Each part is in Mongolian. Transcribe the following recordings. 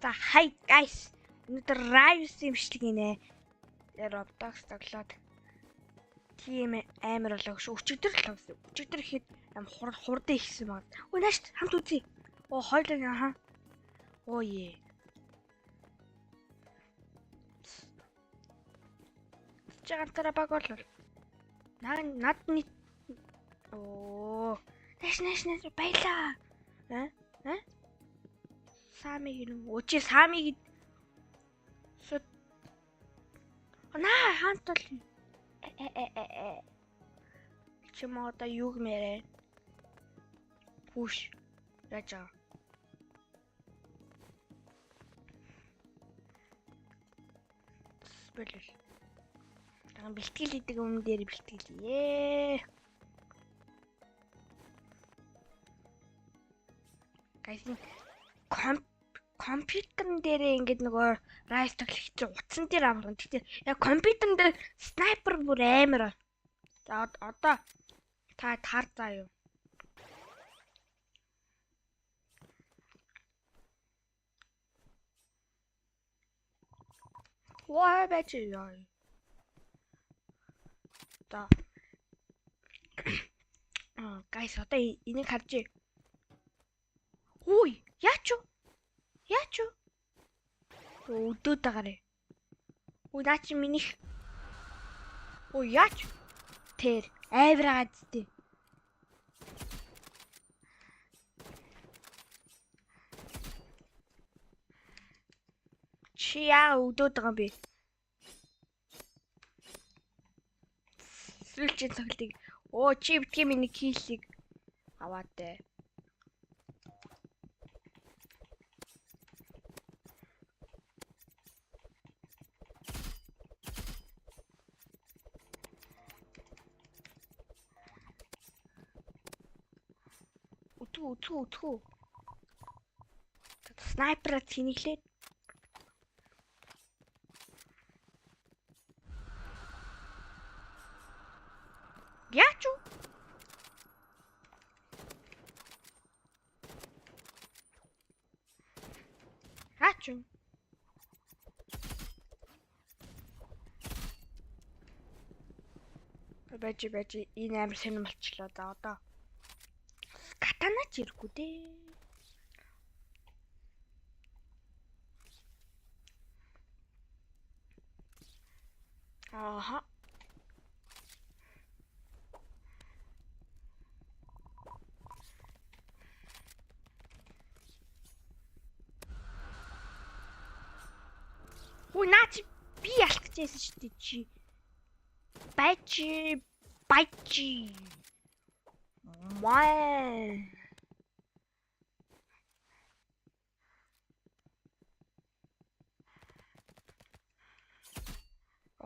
За hi guys. Өнөөдөр Rise имшлэг инэ. Roblox тоглоод тийм амар болоо шүү. Өчигдөр л тавсан. Өчигдөр ихэд ам хурдан ихсэн баг. Өө нааш хамт үзье. Оо хойлоо яха. Оо е. Чамтара баг болол. Над нэг оо нааш баялаа. Сами гинэ. Өчи сами сут. Наа хамт бол. Чимота юг мэрэ. Пуш. Рача. Бэлэл. Таган бэлтгэл хийдэг өмнө дээр бэлтгэлээ. Гайсын компьютерн дээрээ ингээд нөгөө Rise тоглох чинь утсан дээр амарна. Тэгтээ яг компьютерн дээр снайпер бүр амар. За одоо та таар заа юу. Ваа бач яа. За. Guys одоо энийг харж. Үй, яач юу? Өдөөд тагараа. Үй наа чи минийх. Ой яач? Тэр айвраад тээ. Чи яа өдөөд байгаа юм бэ? Сүлжээ цоглыг. Оо чи битгий миний киллийг аваад дээ. Ту. Снайпер тиниглээ. Яач юу? Бажи энэ амар сонирм болчлоо да одоо. Катана ч ирэхгүй дээ. Аха. Ой наач би ялах гэжсэн шүү дээ чи. Бажи. Май.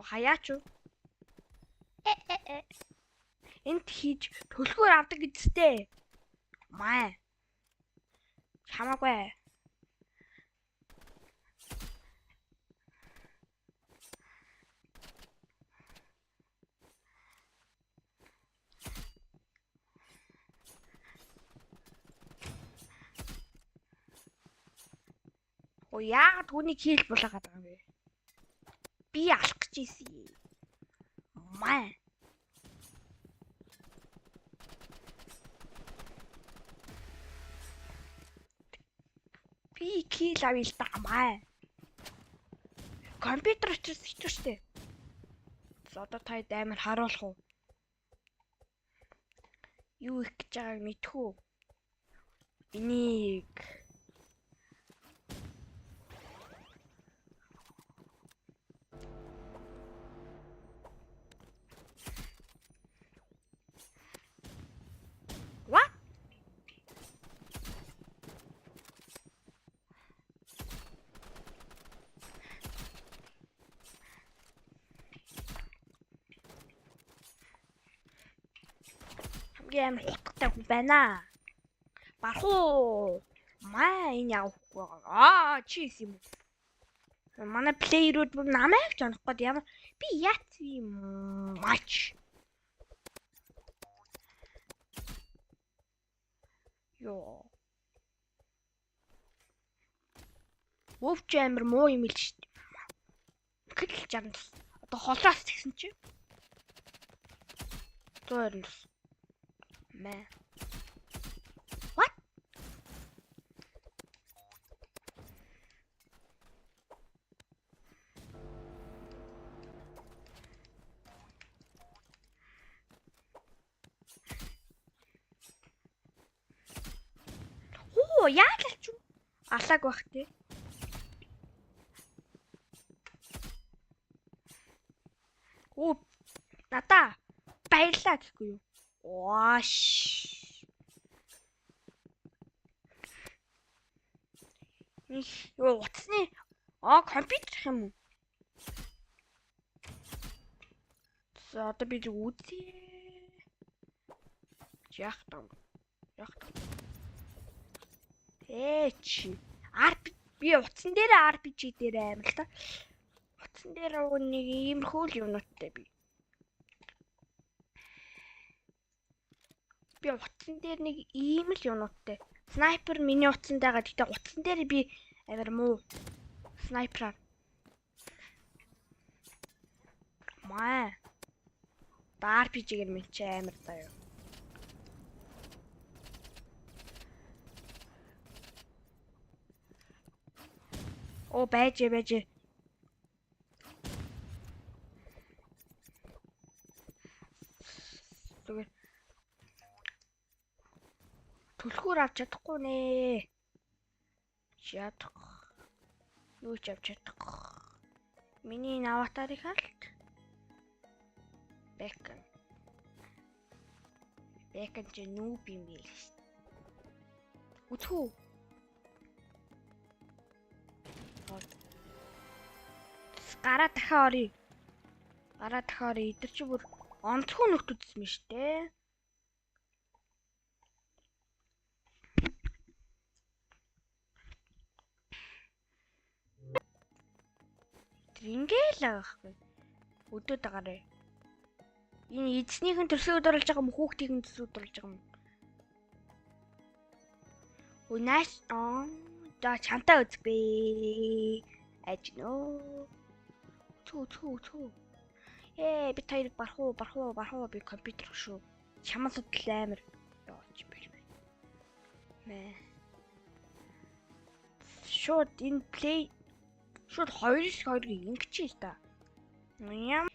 Хаяач юу? Энд хийж төлхөөр авдаг гэжтэй. Май. Хамаагүй. Оо яа түүний кил булаагаад байгаа юм бэ? Би алах гэжсэн. Май. Би кил авъя л да май. Компьютер учраас хэцүү шттэ. Одоо та амар харуулах уу? Юу их гэж байгааг мэдхүү. Энийг What? Хамгийн хутгатай хүн байна. Бархуу. Маа энэ явахгүй. Чи юм уу? Манай плеерүүд бүр намайг ч онох гээд ямар би яат юм мач. Ёо. Өвч амир муу юм л шүү дээ. Гэтэл 60. Одоо холоос тэгсэн чи. 120. Мэ. What? Оо, яа л ч юм. Алааг бах тий. Оо, надаа баярлаа гэхгүй юу? Waаш. Юу утасны компьютер юм уу? За одоо би үзье. Яах вэ? Чи би утсан дээр RPG дээр амар л та. Утсан дээр нэг иймэрхүү л юмнуудтай би. Би утсан дээр нэг ийм л юмнуудтай. Снайпер миний утсан дагаад гэтээ утсан дээр би амар муу. Снайпераар. Маа. RPG-гээр минь ч амар заяа. Оо байж. Зүгээр. Түлхүүр авч чадахгүй нэ. Юу ч авч чадахгүй. Миний аватарыг халт. Бэкэн ч нүүб юм биш. Үтхүү. Гараа дахиад орё. Идэр чи бүр онцгой нүхт үзсэн юм штэ. Ингээл аахгүй. Өдөөд агараа. Энэ эзнийхэн төрсөд оруулж байгаа юм хүүхдийн төсөд оруулж байгаа юм. Унаас за чамтай үзбэ. Ажноо. Түү. Би таяр барах уу би компьютер шүү. Чамаас л амар. Йооч бэлмэ. Мэ. Шууд энэ плей шууд 2-2 ингэчих та. Яа.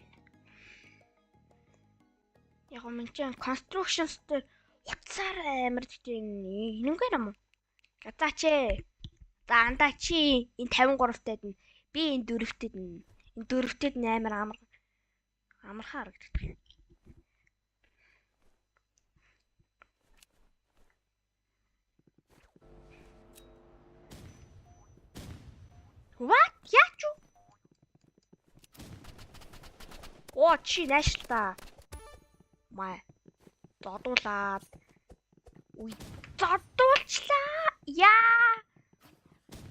Яг юм чинь constructions дээр утсаар амар гэдэг энэнгээр юм уу? Газаач. За андаа чи энэ 53-тад нь би энэ 4-тад нь энэ 4-тад амар амархан харагддаг. What? Яач юу? Оо чи нашлаа. Маа. Зодуулаад. Уй зодуулчлаа. Яа.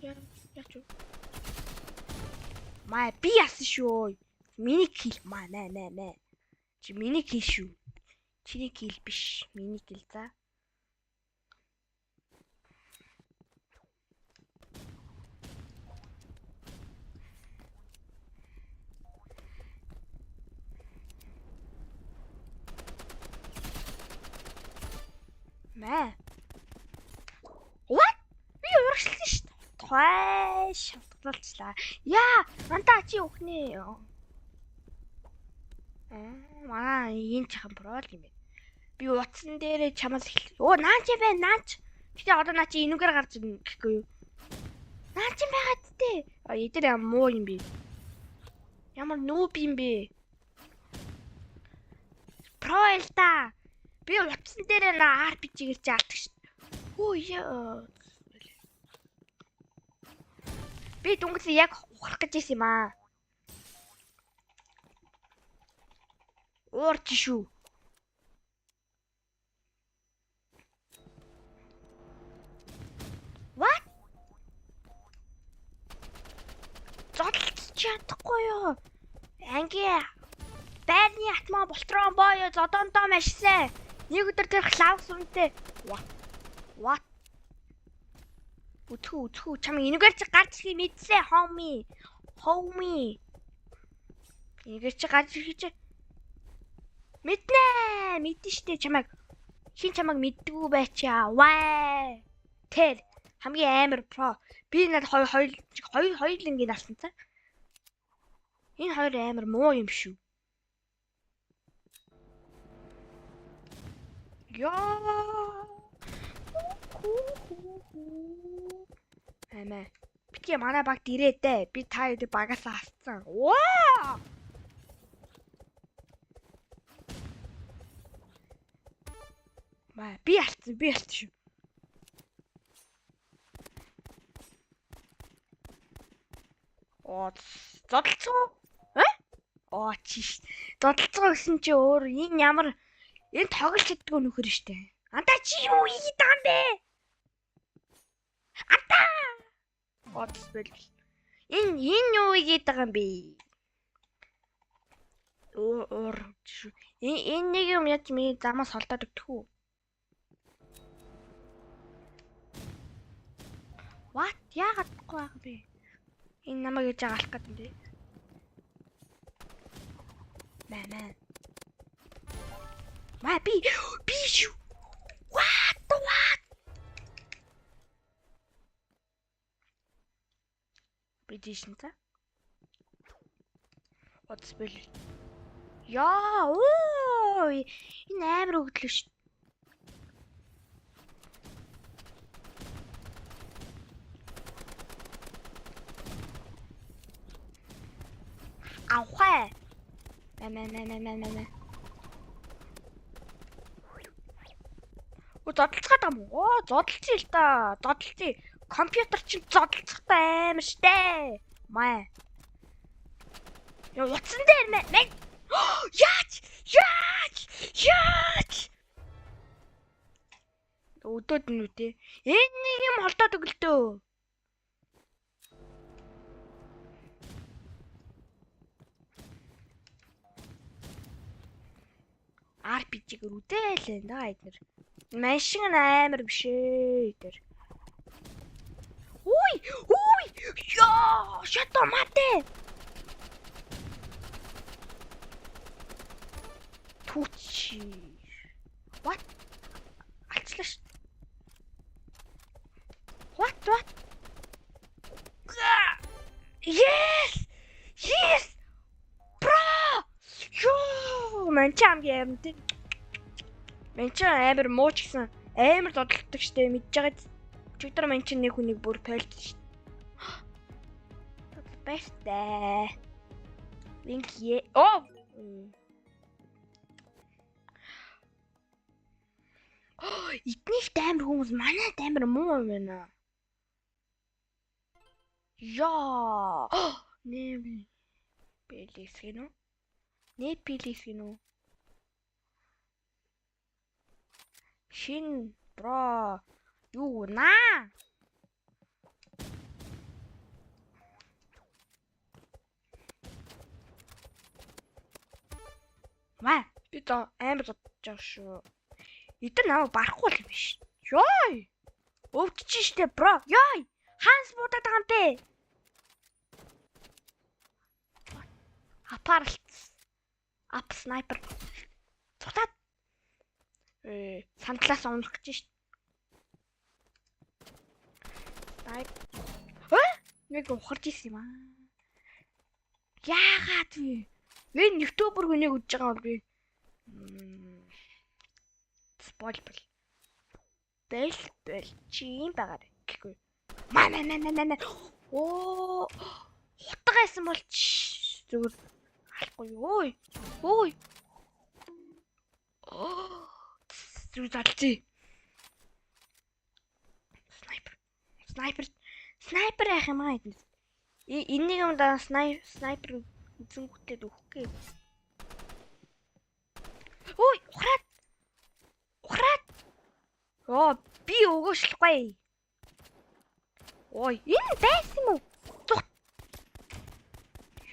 Яач юу? Маа би яасан шүү. Миний кил маа нэ. Чи миний кил шүү. Чиний кил биш. Миний кил за. Маа. What? Би урагшлсан шүү. Хой шавтгалчлаа. Яа, антаа чи өхнээ. Манай энэ чахан прол юм байна. Би утсан дээрээ чамаас оо наач юм байна, наач. Гэтэ одоо наа чи энүүгээр гарч ирнэ гэхгүй юу? Наач юм байгаа тээ. Эдгээр ямар муу юм бэ? Ямар нүүб юм бэ? Прол та. Би утсан дээрээ на RPG-гээр чи алдаг шүү. Оо яа. Би дүнгийн яг ухрах гэж ирсэн юм аа. Уурч шүү. What? Зодолч чадахгүй юу? Анги байрны атмаа болтрон боё зодондоо машсан. Нэг өдөр тэр лавс үнтэй. What? Үтхүү чамайг энэгээр чи гарч ирхий мэдсэ homie. Энэгээр чи гарч ирхий чи мэднэ штэ чамайг. Хин чамайг мэддэггүй байчаа. Вай. Тэр хамгийн амар про. Би надад хоёр лингийн авсан цаа. Энэ хоёр амар муу юм шүү. Яа. Амаа. Бити манай баг дирээдээ. Би та юу багаас авсан. Ваа! Маа, би алдсан шүү. Зодолцоо. Чиш. Зодолцоо гэсэн чи өөр энэ ямар энэ тоглож чаддгүй нөхөр штэ. Антаа чи юу ийгээд байгаа юм бэ? Антаа. Энэ юу ийгээд байгаа юм бэ? Энэ нэг юм яаж миний замаас холдоод өгдөхүү? What? Яагаад гэхгүй байгаа бэ? Энэ намайг яаж алах гэдэг юм бэ? Маа би шүү. What? Придишн та? Отспел. Яа, ой. Энэ амар өгдлөө шүү. Аухаа. Зодолцоод юм уу? Зодолцъё л да. Зодолцъё. Компьютер чинь зодолцохтой амар штэ. Маа. Яа, утсан дээр мэн. Яаж? Өдөөд нь үтэй. Энэ нэг юм холдоод өглөө. RPG-гэр үдээлээ да эднэр. Машин амар биш ээ эднэр. Ой! Яа! Шато мате. Тучи. What? Алчлаа. What? Yes! Манчам юм тий. Манчам амар мууч гэсэн амар додолдог штэ мэдж байгаа. Чигдэр манчин нэг хүнийг бүр польд штэ. Бэстэ. Линкие. Итнийх амар хүмүүс манайд амар муу юм байна. Яа. Нэм. Пилисгэнэ. Шин бро юу наа? Маа би то амар бодож шүү. Эдгээр намайг барахгүй л юм биш. Ёй! Өвдчих штэ бро. Ёй! Ханс буудаад байгаа юм бэ? Ап снайпер. Цутаад. Сандлаас унах гэж шít. Тай. Нэг ухарж исэн юм аа. Яагаад вэ? Энэ ютубер хүнийг үдж байгаа бол би. Спойл. Бэл чи юм байгаа гэхгүй. Маа. Оо. Хутгайсан бол зүгээр алахгүй юу? Ой. Зүг залцъя. Снайпер яах юм аа энд. Энийг юм да снайпер үзэнгүүтээ өгөх гээ. Ой, ухраад. Би өгөөшлөхгүй. Ой, энэ байсан юм уу?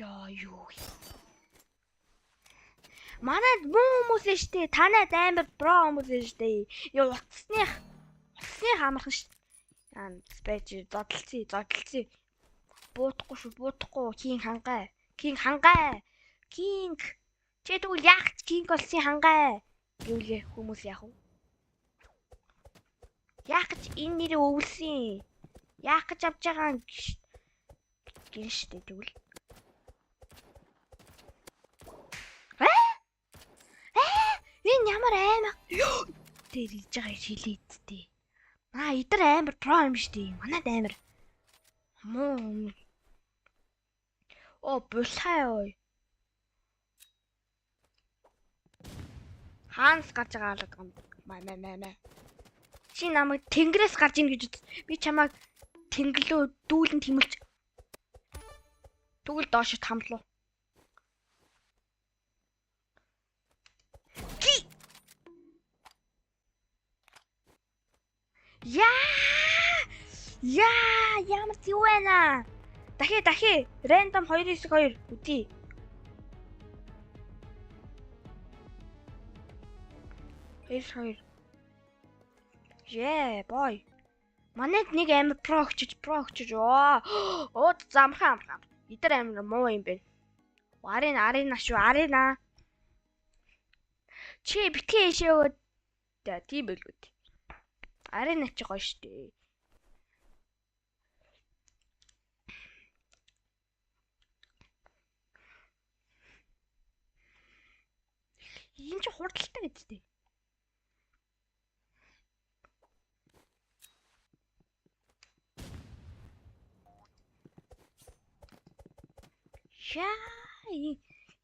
Яа юу. Манайд муу хүмүүс ээ штэ. Танайд амар бро хүмүүс ээ штэ. Яа утасных амархан штэ. спэж зодтолцъё. Буутахгүй шүү. Кинг хангай. Кинг. Чи тэгвэл яах ч кинг болсон хангай. Гэвлээ хүмүүс яах вэ? Яах гэж энэ нэрээ өвлсөн? Яах гэж авч байгаа гин штэ тэгвэл. Энэ ямар аймаг дээр иж байгаа шилээдтэй. Эдэр амар про юм штэ. Манайд амар. Муу. Булхай ой. Хаанс гарч байгаа юм. Маа. Чи намайг тэнгэрээс гарч ийн гэж би чамайг тэнглөө дүүлэн тэмэлж. Тэгвэл доошо тамлуу. Яа, ямар юу байна? Дахи. Random 292 үгүй. Хоёр. Boy. Манайд нэг амар про очиж. Замхан. Эдэр амар муу юм бэ. Арина шүү. Чи битгий ишээ. Тийм байлгүй. Арина ч гоё штэ. Энэ ч хурдтай гэдтэй.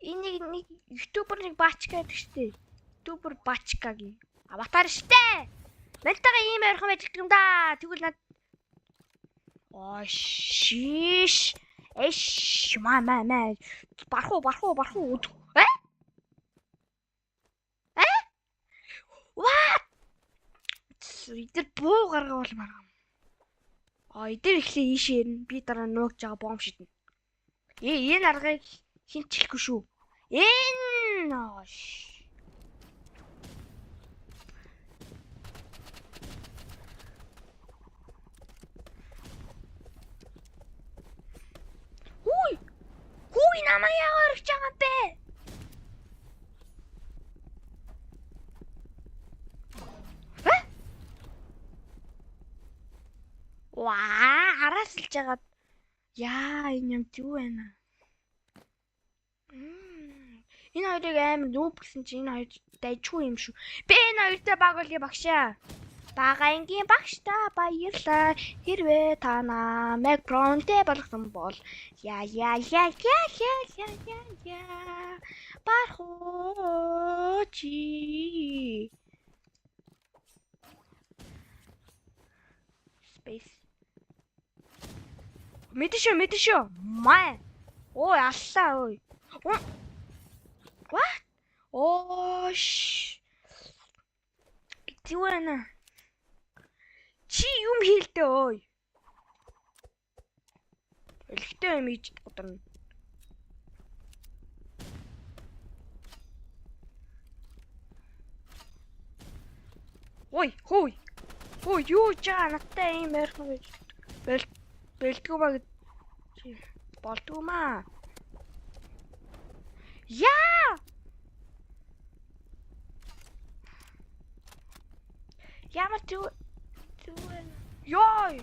Энэ нэг ютубер нэг бачка гэдэг штэ. Ютубер бачкагийн аватар штэ. Нэлтэйгээ ийм ярих байж гэдэг юм да. Тэгвэл над шиш. Маа. Бархуу. What? Эдгээр буу гаргавал маргам. Эдгээр ихлэ ийшээ ирнэ. Би дараа нуугж байгаа бомб шиднэ. Энэ аргыг хинт чихгүй шүү. Хүй намайг яагаад орж байгаа бэ? Араасалж байгаа. Энэ юм юу байна? Энэ хоёрыг амар нүүб гэсэн чи энэ хоёр дайчгүй юм шүү. Би энэ хоёртой багуулгын багшаа. Бага энгийн багш та баярлаа. Хэрвээ та намайг пронтэй болгосон бол яа. Бархууч. Space. Мэдээшөө. Маа. Аллаа ой. What? Тивэна. Чи юм хийлдэ ой. Элхтэй юм ийж ударна. Хүй. Юу жаа надтай юм ярих гэж. Бэлтгүү баг. Болдгоо маа. Яа! Ямар юу? Ёй!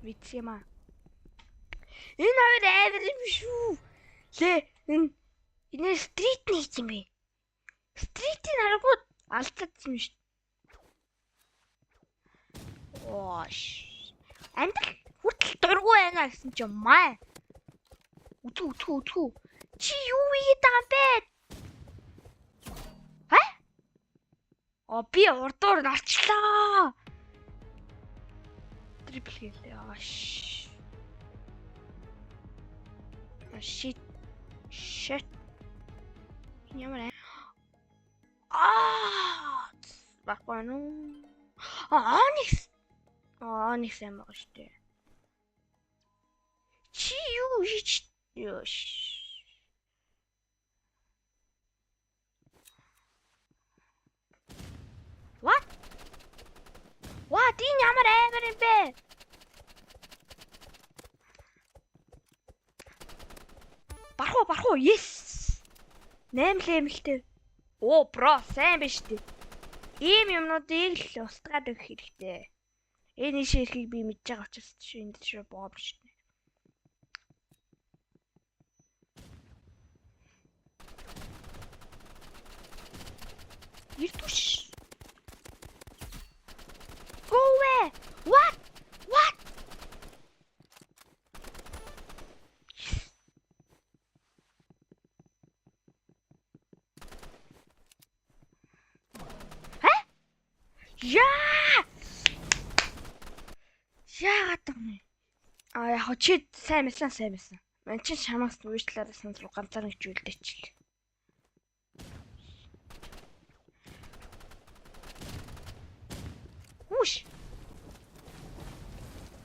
Вицема. Энэ хоёр амар юм шүү. Энэ стрит нэг юм бэ? Стритийн харгууд алдсан шүү. Амдал хүртэл дургу байна гэсэн чи маа. Үтүү. Чи юу хийгээд байгаа юм бэ? Би урдуур нарчлаа. Трипл хийлээ. Shit. Ямар Баггүй нүү. Onyx. Onyx юм аа штэ. Чи юу хийж ёш. What? What? Энэ ямар амар юм бэ? Барах уу? Yes. 8 левелтэй. Оо, бро, сайн биш үү? Ийм юмнуудыг л устгаад өгөх хэрэгтэй. Энэ ширхийг би мэдж байгаа учраас энд чинь боо биш. Ирдүш. Go away. What? Яагаад юм бэ? Яг чи сайн байсан. Ман чи шамаас уучлаарай санал руу ганцаар нэг зүйлдээч.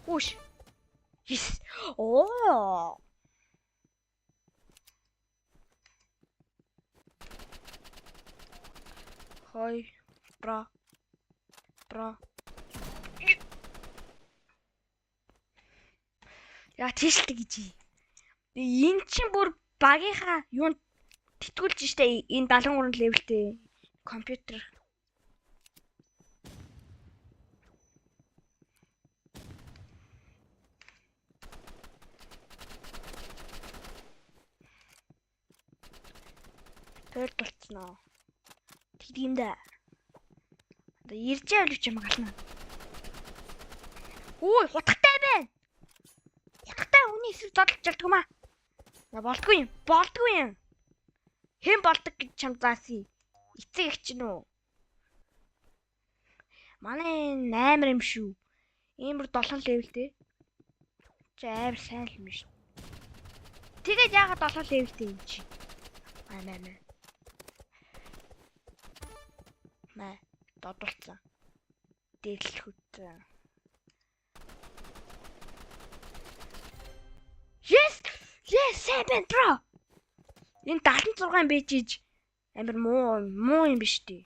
Уш. Yes. Оо. Хой. Бра. Яа тийшэлтэй гэж. Энэ чинь бүр багийнхаа юунд тэтгүүлж штэ энэ 73 левелтэй компьютер. Төрд болцноо. Тэгдиймдээ. Одоо ирж явж юм гална. Ой, хутгатай байна. Хутгатай хүний эсрэг зодолж жалдаг юм аа. Болдгүй юм. Хэн болдог гэж чам заасан. Эцэг их ч нүү. Манай 8 юм шүү. Иймэр 7 левелтэй. Чи амар сайн юм шүү. Тэгээд яагаад 7 левелтэй юм чи? Мэ додолцсон. Дээлхүтэн. Yes, seven bro. Энэ 76 байж иж амар муу юм биш үү?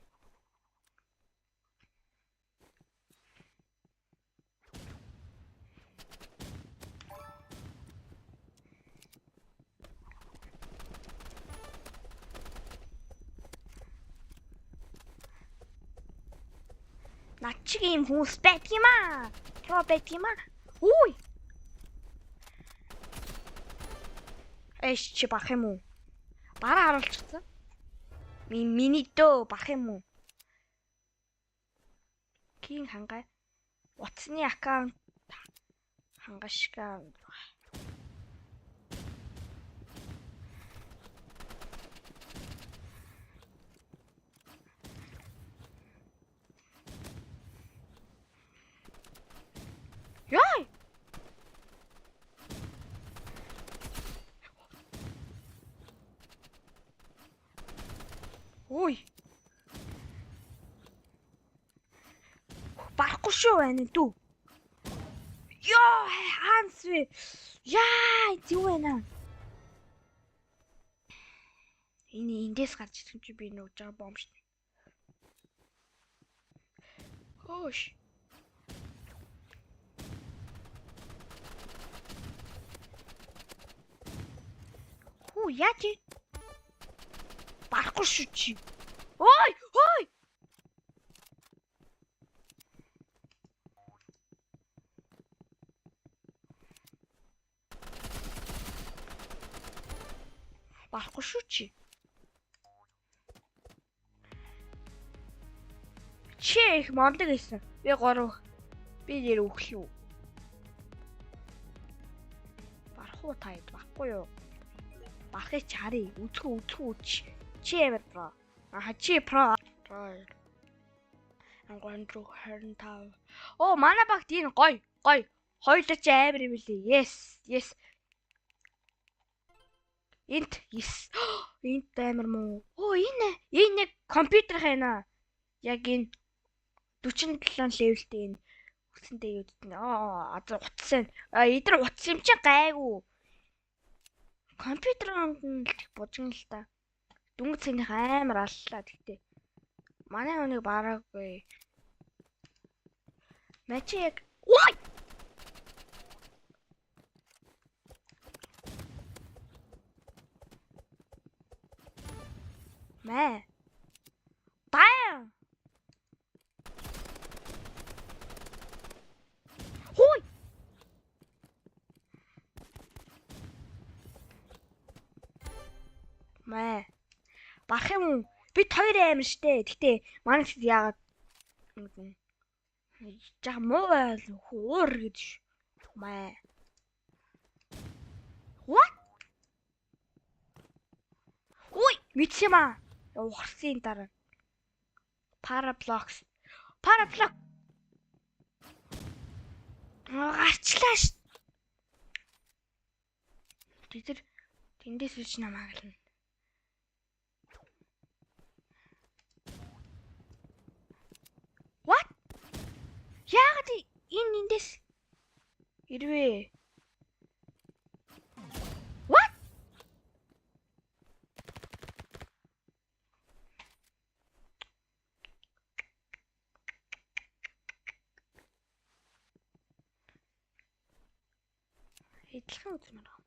Начиг юм хүмүүс байдаг юм аа. Про байдаг юм аа. Үй. Эш чи бах юм уу? Бараа харуулчихсан. Миний дөө бах юм уу? Кин хангай. Утасны аккаунт хангашка. Яй! Ой. Барахгүй шүү байна дүү. Яа, хаанс вэ? Яа, юу байна? Эндээс гарч ирсэн чи би нууж байгаа бомб шнэ. Хөөш. Хүү яа чи? Барахгүй шүү чи. Ой! Барахгүй шүү чи. Чи их мондөг байсан. Би 3. Би нэр өглөө. Барахгүй таад баггүй юу? Бахыг чарыг үзхүү чи ямар про. Чи про. Ангондро 25. Оо, манай багт энэ гой. Хоёулаа чи амар юм лээ. Yes. Энт yes. Энт амар муу. Оо, энэ компьютер хайна. Яг энэ 47 левелтэй энэ үсэндээ юу гэдэг нь одоо утсан. Эдгээр утсан юм чи гайгүй. Компьютеронд нь л бужигн л та. Дүнгийн цэних амар аллаа гэхдээ. Манай хүнийг бараагүй. Мачи яг ой. Мэ. Бам. Хой. Мэ. Барах юм уу? Бид хоёр аим штэ. Гэтэ манай хэд яагаад юм. Жаа муу байл хуур гэж. Мэ. What? Ой, мэдсэма. Ухарсан дараа. Parablocks. Parablok. Гарчлаа ш. Тэр тэндээс үуч намаа гэлнэ. What? Яагаад энэ эндээс ирвэ? What? Эдлхэн үзмээр байна.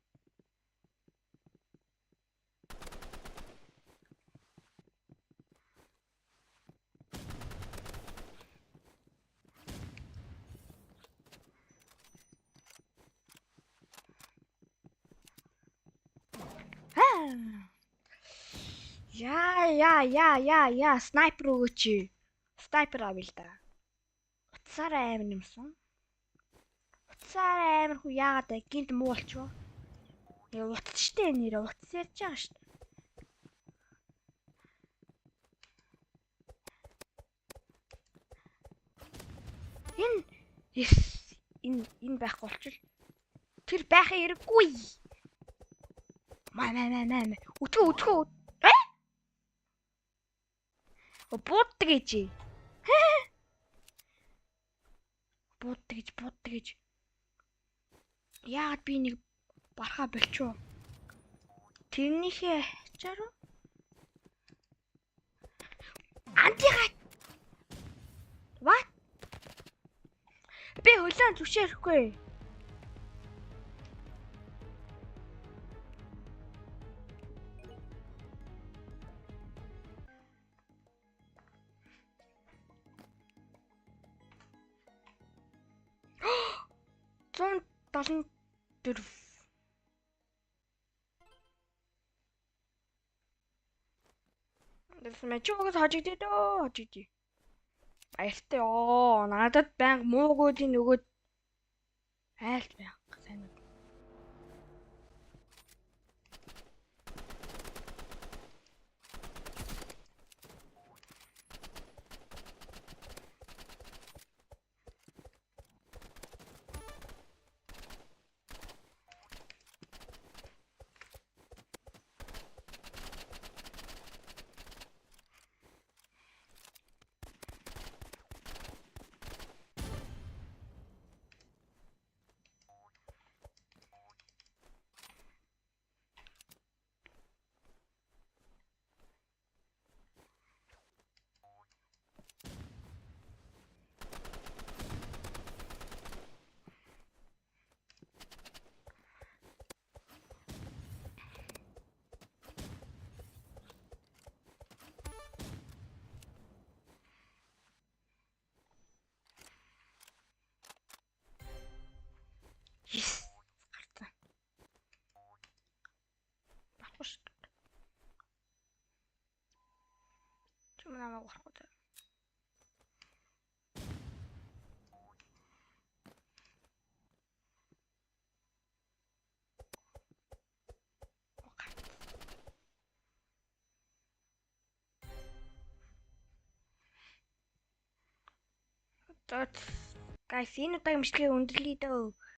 Яа, снайпер өгөөч. Снайпер авъя л да. Уцаараа амар юмсан. Уцаараа амар хүү яагаад гинт муу болчихвоо. Яа утас штэ нэрэ утас ярьж байгаа штэ. Энэ байх болчихвол тэр байхын хэрэггүй. Маа. Өтгөө. Бууддаг гэж. Бууддаг гэж. Яагаад би нэг барахаа болчихоо. Тэрнийхээ ачаар уу? Антигаа. What? Би хөлөө зүшээрэхгүй. Зон 74. Дэсмэ чогос хожигдээ. Баяртай надад банк муугуудын нөгөөд айлт банк сайн уу. Yes. Гарсан. Багш. Чим намайг гарахгүй. Guys, энэ удаагийн бичлэгийг өндөрлөе дөө.